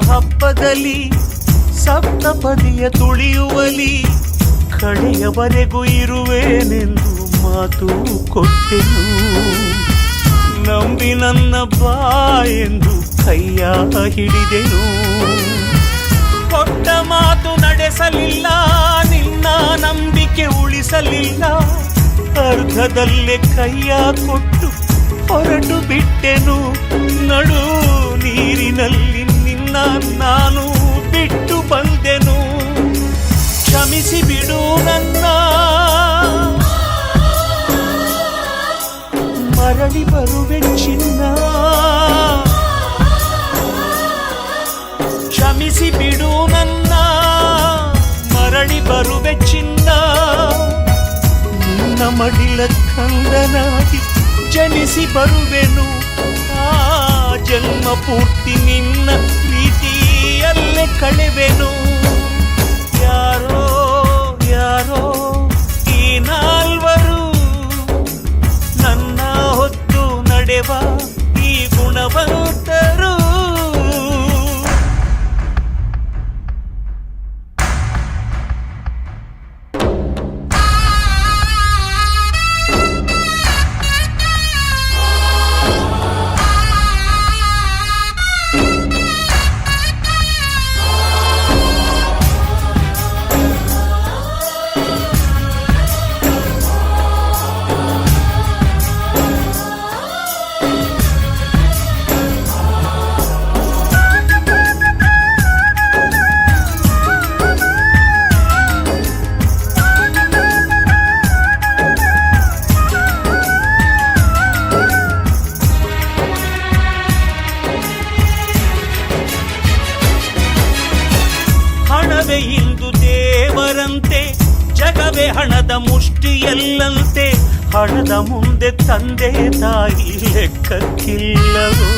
ಹಬ್ಬದಲ್ಲಿ ಸಪ್ತಪದಿಯ ತುಳಿಯುವಲಿ ಕಡೆಯವರೆಗೂ ಇರುವೇನೆಂದು ಮಾತು ಕೊಟ್ಟೆನು. ನಂಬಿ ನನ್ನ ಬಾ ಎಂದು ಕೈಯ ಹಿಡಿದೆನು. ಕೊಟ್ಟ ಮಾತು ನಡೆಸಲಿಲ್ಲ, ನಿನ್ನ ನಂಬಿಕೆ ಉಳಿಸಲಿಲ್ಲ. ಅರ್ಧದಲ್ಲೇ ಕೈಯ ಕೊಟ್ಟು ಹೊರಟು ಬಿಟ್ಟೆನು. ನಡು ನೀರಿನಲ್ಲಿ ನಿನ್ನ ನಾನು ಬಿಟ್ಟು ಬಂದೆನು. ಕ್ಷಮಿಸಿ ಬಿಡು ನನ್ನ, ಮರಳಿ ಬರುವೆ ಚಿನ್ನ. ಕ್ಷಮಿಸಿ ಬಿಡು ನನ್ನ, ಮರಳಿ ಬರುವೆ ಚಿನ್ನ. ನಿನ್ನ ಮಡಿಲ ಕಂದನಾಗಿ ಜನಿಸಿ ಬರುವೆನು. ಆ ಜನ್ಮ ಪೂರ್ತಿ ನಿನ್ನ ಪ್ರೀತಿಯಲ್ಲೇ ಕಳೆವೆನು. ಯಾರೋ ಯಾರೋ ಈ ನಾಲ್ವರು ನನ್ನ ಹೊತ್ತು ನಡೆವ ಈ ಗುಣವಂತರು. ಇಂದು ದೇವರಂತೆ, ಜಗವೇ ಹಣದ ಮುಷ್ಟಿಯಲ್ಲಂತೆ. ಹಣದ ಮುಂದೆ ತಂದೆ ತಾಯಿ ಲೆಕ್ಕಕ್ಕಿಲ್ಲವೋ.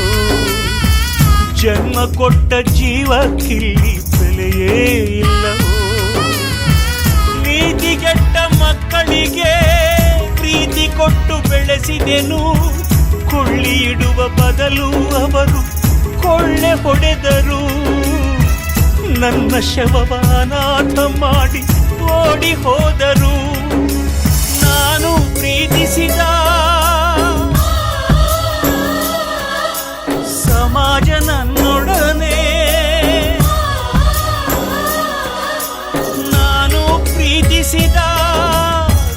ಜನ್ಮ ಕೊಟ್ಟ ಜೀವಕ್ಕಿಲ್ಲಿ ಬೆಲೆಯೇ ಇಲ್ಲವೋ. ನೀತಿಗೆಟ್ಟ ಮಕ್ಕಳಿಗೆ ಪ್ರೀತಿ ಕೊಟ್ಟು ಬೆಳೆಸಿದೆನು. ಕೊಳ್ಳಿ ಇಡುವ ಬದಲು ಅವರು ಕೊಳ್ಳೆ ಹೊಡೆದರು. ನನ್ನ ಶವವ ಅನಾಥ ಮಾಡಿ ಓಡಿ ಹೋದರು. ನಾನು ಪ್ರೀತಿಸಿದ ಸಮಾಜ ನನ್ನೊಡನೆ, ನಾನು ಪ್ರೀತಿಸಿದ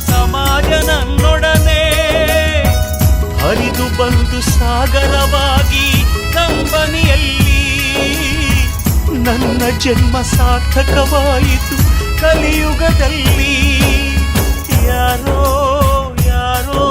ಸಮಾಜ ನನ್ನೊಡನೆ ಹರಿದು ಬಂದು ಸಾಗರವಾಗಿ ಕಂಬನಿಯಲ್ಲಿ ನನ್ನ ಜನ್ಮ ಸಾರ್ಥಕವಾಯಿತು ಕಲಿಯುಗದಲ್ಲಿ. ಯಾರೋ ಯಾರೋ